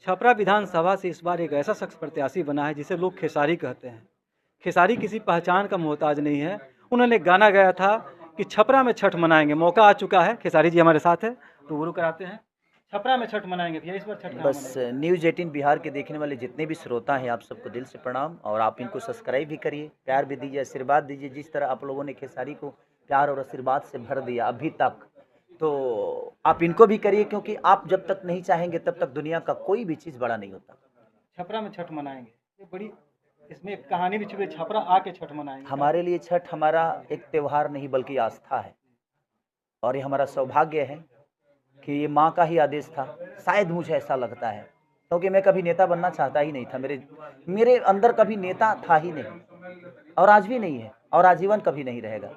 छपरा विधानसभा से इस बार एक ऐसा शख्स प्रत्याशी बना है जिसे लोग खेसारी कहते हैं। खेसारी किसी पहचान का मोहताज नहीं है। उन्होंने एक गाना गाया था कि छपरा में छठ मनाएंगे। मौका आ चुका है, खेसारी जी हमारे साथ है, रूबरू कराते हैं। छपरा में छठ मनाएंगे भैया, इस बार छठ कहाँ बस मनाएंगे? न्यूज़ 18 बिहार के देखने वाले जितने भी श्रोता हैं, आप सबको दिल से प्रणाम और आप इनको सब्सक्राइब भी करिए, प्यार भी दीजिए, आशीर्वाद दीजिए। जिस तरह आप लोगों ने खेसारी को प्यार और आशीर्वाद से भर दिया अभी तक, तो आप इनको भी करिए, क्योंकि आप जब तक नहीं चाहेंगे तब तक दुनिया का कोई भी चीज़ बड़ा नहीं होता। छपरा में छठ मनाएंगे, ये बड़ी इसमें एक कहानी भी छुपी है, छपरा आके छठ मनाएंगे क्या? हमारे लिए छठ हमारा एक त्योहार नहीं बल्कि आस्था है, और ये हमारा सौभाग्य है कि ये माँ का ही आदेश था। शायद मुझे ऐसा लगता है, क्योंकि मैं कभी नेता बनना चाहता ही नहीं था। मेरे मेरे अंदर कभी नेता था ही नहीं, और आज भी नहीं है, और आजीवन कभी नहीं रहेगा,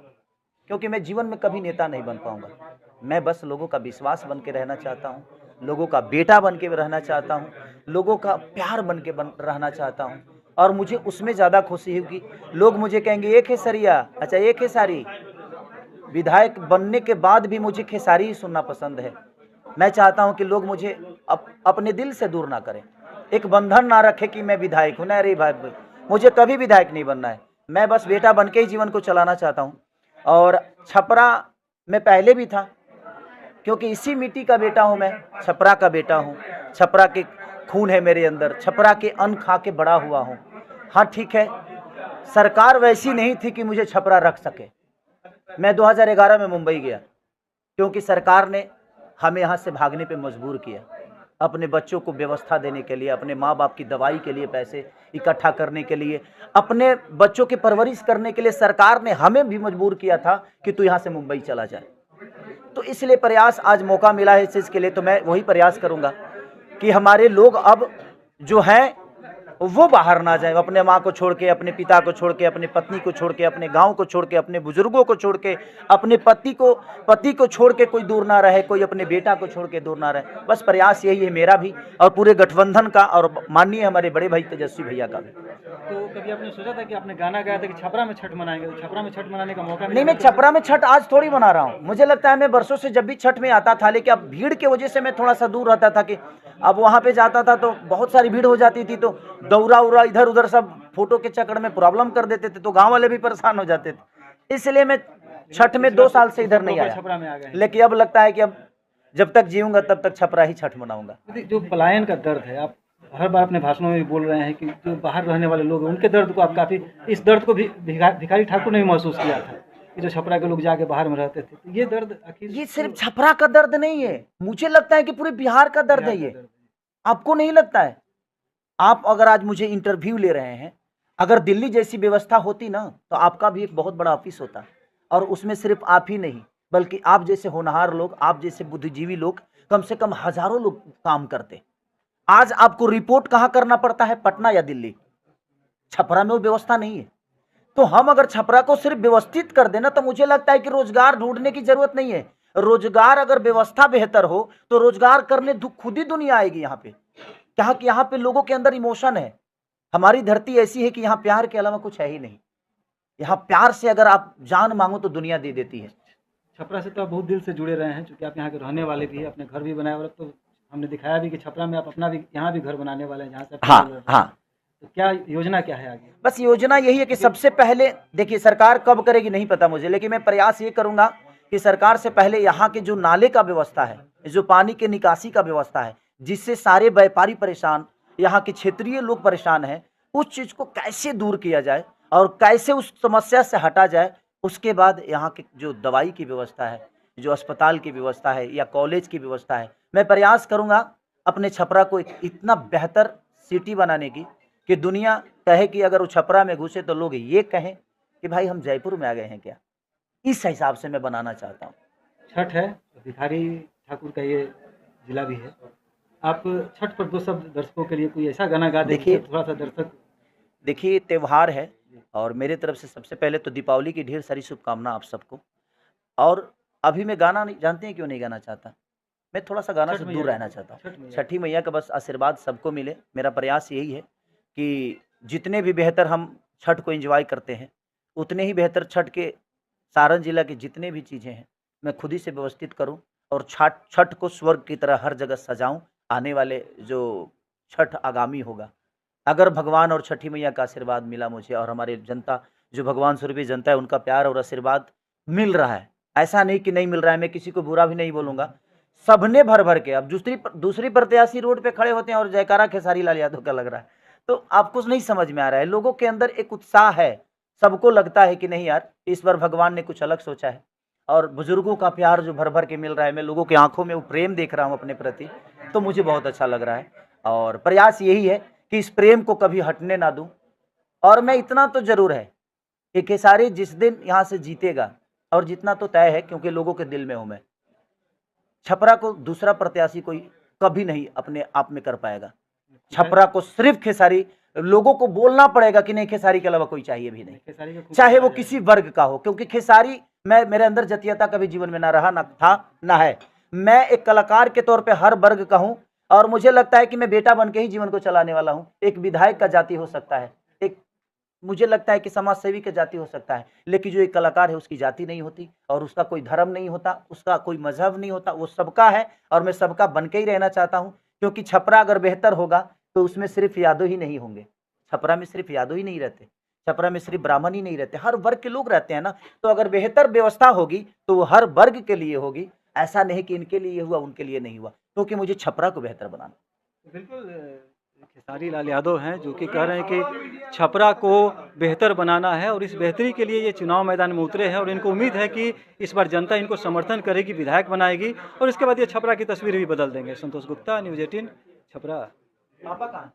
क्योंकि मैं जीवन में कभी नेता नहीं बन पाऊंगा। मैं बस लोगों का विश्वास बन के रहना चाहता हूँ, लोगों का बेटा बन के रहना चाहता हूँ, लोगों का प्यार बन के रहना चाहता हूँ। और मुझे उसमें ज़्यादा खुशी होगी, लोग मुझे कहेंगे ये खेसरिया, अच्छा ये खेसारी। विधायक बनने के बाद भी मुझे खेसारी ही सुनना पसंद है। मैं चाहता हूं कि लोग मुझे अपने दिल से दूर ना करें, एक बंधन ना रखे कि मैं विधायक हूं। ना, अरे भाई, मुझे कभी विधायक नहीं बनना है। मैं बस बेटा बन के ही जीवन को चलाना चाहता हूं। और छपरा में पहले भी था, क्योंकि इसी मिट्टी का बेटा हूं मैं, छपरा का बेटा हूं। छपरा के खून है मेरे अंदर, छपरा के अन्न खा के बड़ा हुआ हूं। हाँ ठीक है, सरकार वैसी नहीं थी कि मुझे छपरा रख सके। मैं 2011 में मुंबई गया, क्योंकि सरकार ने हमें यहाँ से भागने पे मजबूर किया। अपने बच्चों को व्यवस्था देने के लिए, अपने माँ बाप की दवाई के लिए पैसे इकट्ठा करने के लिए, अपने बच्चों की परवरिश करने के लिए सरकार ने हमें भी मजबूर किया था कि तू यहाँ से मुंबई चला जाए। तो इसलिए प्रयास, आज मौका मिला है इस चीज़ के लिए, तो मैं वही प्रयास करूँगा कि हमारे लोग अब जो हैं वो बाहर ना जाए। अपने माँ को छोड़ के, अपने पिता को छोड़ के, अपने पत्नी को छोड़ के, अपने गांव को छोड़ के, अपने बुजुर्गों को छोड़ के, अपने पति को छोड़ के कोई दूर ना रहे, कोई अपने बेटा को छोड़ के दूर ना रहे। बस प्रयास यही है मेरा भी, और पूरे गठबंधन का, और माननीय हमारे बड़े भाई तेजस्वी भैया का भी। तो कभी आपने सोचा था कि आपने गाना गाया था कि छपरा में छठ मनाएंगे, तो छपरा में छठ मनाने का मौका नहीं, मैं छपरा में छठ आज थोड़ी मना रहा हूँ। मुझे लगता है मैं बरसों से जब भी छठ में आता था, लेकिन अब भीड़ की वजह से मैं थोड़ा सा दूर रहता था, कि अब वहाँ पे जाता था तो बहुत सारी भीड़ हो जाती थी, तो दौरा उरा इधर उधर सब फोटो के चक्कर में प्रॉब्लम कर देते थे, तो गाँव वाले भी परेशान हो जाते थे। इसलिए मैं छठ में 2 साल से इधर नहीं आया, छपरा में आ गए। लेकिन अब लगता है कि अब जब तक जीऊँगा तब तक छपरा ही छठ मनाऊँगा। जो पलायन का दर्द है, आप हर बार अपने भाषणों में भी बोल रहे हैं कि जो बाहर रहने वाले लोग हैं उनके दर्द को आप काफ़ी, इस दर्द को भी भिखारी ठाकुर ने भी महसूस किया था कि जो छपरा के लोग जाके बाहर में रहते थे, तो ये दर्द आखिर ये सिर्फ छपरा का दर्द नहीं है, मुझे लगता है कि पूरे बिहार का दर्द है ये। आपको नहीं लगता है? आप अगर आज मुझे इंटरव्यू ले रहे हैं, अगर दिल्ली जैसी व्यवस्था होती ना, तो आपका भी एक बहुत बड़ा ऑफिस होता, और उसमें सिर्फ आप ही नहीं, बल्कि आप जैसे होनहार लोग, आप जैसे बुद्धिजीवी लोग, कम से कम हजारों लोग काम करते। आज आपको रिपोर्ट कहाँ करना पड़ता है, पटना या दिल्ली? छपरा में वो व्यवस्था नहीं है। तो हम अगर छपरा को सिर्फ व्यवस्थित कर देना, तो मुझे लगता है कि रोजगार ढूंढने की जरूरत नहीं है। रोजगार, अगर व्यवस्था बेहतर हो तो रोजगार करने खुद ही दुनिया आएगी यहाँ पे। क्या कि यहाँ पे लोगों के अंदर इमोशन है। हमारी धरती ऐसी है कि यहाँ प्यार के अलावा कुछ है ही नहीं। यहाँ प्यार से अगर आप जान मांगो तो दुनिया दे देती है। छपरा से तो आप बहुत दिल से जुड़े रहे हैं, क्योंकि आप यहाँ के रहने वाले भी हैं, अपने घर भी बनाए, और अब तो हमने दिखाया भी कि छपरा में आप अपना भी यहाँ भी घर बनाने वाले हैं, जहाँ से हाँ हाँ, तो क्या योजना क्या है आगे? बस योजना यही है कि सबसे पहले, देखिए सरकार कब करेगी नहीं पता मुझे, लेकिन मैं प्रयास ये करूंगा कि सरकार से पहले यहाँ के जो नाले का व्यवस्था है, जो पानी के निकासी का व्यवस्था है, जिससे सारे व्यापारी परेशान, यहाँ के क्षेत्रीय लोग परेशान हैं, उस चीज को कैसे दूर किया जाए और कैसे उस समस्या से हटा जाए। उसके बाद यहाँ की जो दवाई की व्यवस्था है, जो अस्पताल की व्यवस्था है या कॉलेज की व्यवस्था है, मैं प्रयास करूंगा अपने छपरा को एक इतना बेहतर सिटी बनाने की कि दुनिया कहे कि अगर वो छपरा में घुसे तो लोग ये कहें कि भाई हम जयपुर में आ गए हैं क्या। इस हिसाब से मैं बनाना चाहता हूँ। छठ है, भिखारी ठाकुर का ये जिला भी है। आप छठ पर 2 शब्द दर्शकों के लिए कोई ऐसा गाना गा दें देखिए, जिससे थोड़ा सा दर्शक। देखिए त्योहार है, और मेरे तरफ से सबसे पहले तो दीपावली की ढेर सारी शुभकामना आप सबको। और अभी मैं गाना नहीं, जानते हैं क्यों नहीं गाना चाहता? मैं थोड़ा सा गाना छठ से मैया दूर का, रहना चाहता छठ हूँ। मैया छठी मैया का बस आशीर्वाद सबको मिले। मेरा प्रयास यही है कि जितने भी बेहतर हम छठ को एंजॉय करते हैं, उतने ही बेहतर छठ के सारण जिला की जितने भी चीज़ें हैं, मैं खुद ही से व्यवस्थित करूँ, और छठ छठ को स्वर्ग की तरह हर जगह सजाऊँ। आने वाले जो छठ आगामी होगा। अगर भगवान और छठी मैया का आशीर्वाद मिला मुझे और हमारे जनता जो भगवान स्वरूपी जनता है उनका प्यार और आशीर्वाद मिल रहा है, ऐसा नहीं कि नहीं मिल रहा है, मैं किसी को बुरा भी नहीं बोलूँगा। सबने भर-भर के अब दूसरी प्रत्याशी रोड पे खड़े होते हैं और जयकारा खेसारी लाल यादव का लग रहा है। तो आपको नहीं समझ में आ रहा है, लोगों के अंदर एक उत्साह है, सबको लगता है कि नहीं यार इस बार भगवान ने कुछ अलग सोचा है और बुजुर्गों का प्यार जो भर-भर के मिल रहा है, मैं लोगों की आँखों में वो प्रेम देख रहा हूँ अपने प्रति, तो मुझे बहुत अच्छा लग रहा है और प्रयास यही है कि इस प्रेम को कभी हटने ना दूँ। और मैं इतना तो ज़रूर है कि खेसारी जिस दिन यहाँ से जीतेगा और जितना तो तय है क्योंकि लोगों के दिल में हूँ मैं, छपरा को दूसरा प्रत्याशी कोई कभी नहीं अपने आप में कर पाएगा। छपरा को सिर्फ खेसारी, लोगों को बोलना पड़ेगा कि नहीं खेसारी के अलावा कोई चाहिए भी नहीं, खेसारी का खूब चाहे वो प्यार है। किसी वर्ग का हो, क्योंकि खेसारी मैं मेरे अंदर जातीयता कभी जीवन में ना रहा, ना था, ना है। मैं एक कलाकार के तौर पे हर वर्ग का हूँ और मुझे लगता है कि मैं बेटा बन के ही जीवन को चलाने वाला हूँ। एक विधायक का जाति हो सकता है, एक मुझे लगता है कि समाज सेवी का जाति हो सकता है, लेकिन जो एक कलाकार है उसकी जाति नहीं होती और उसका कोई धर्म नहीं होता, उसका कोई मजहब नहीं होता, वो सबका है और मैं सबका बन के ही रहना चाहता हूँ। क्योंकि छपरा अगर बेहतर होगा तो उसमें सिर्फ यादव ही नहीं होंगे, छपरा में सिर्फ यादव ही नहीं रहते, छपरा में सिर्फ ब्राह्मण ही नहीं रहते, हर वर्ग के लोग रहते हैं ना। तो अगर बेहतर व्यवस्था होगी तो वो हर वर्ग के लिए होगी, ऐसा नहीं कि इनके लिए हुआ उनके लिए नहीं हुआ, क्योंकि मुझे छपरा को बेहतर बनाना। बिल्कुल खेसारी लाल यादव हैं जो कि कह रहे हैं कि छपरा को बेहतर बनाना है और इस बेहतरी के लिए ये चुनाव मैदान में उतरे हैं और इनको उम्मीद है कि इस बार जनता इनको समर्थन करेगी, विधायक बनाएगी और इसके बाद ये छपरा की तस्वीर भी बदल देंगे। संतोष गुप्ता, न्यूज़ 18 छपरा। पापा कहाँ?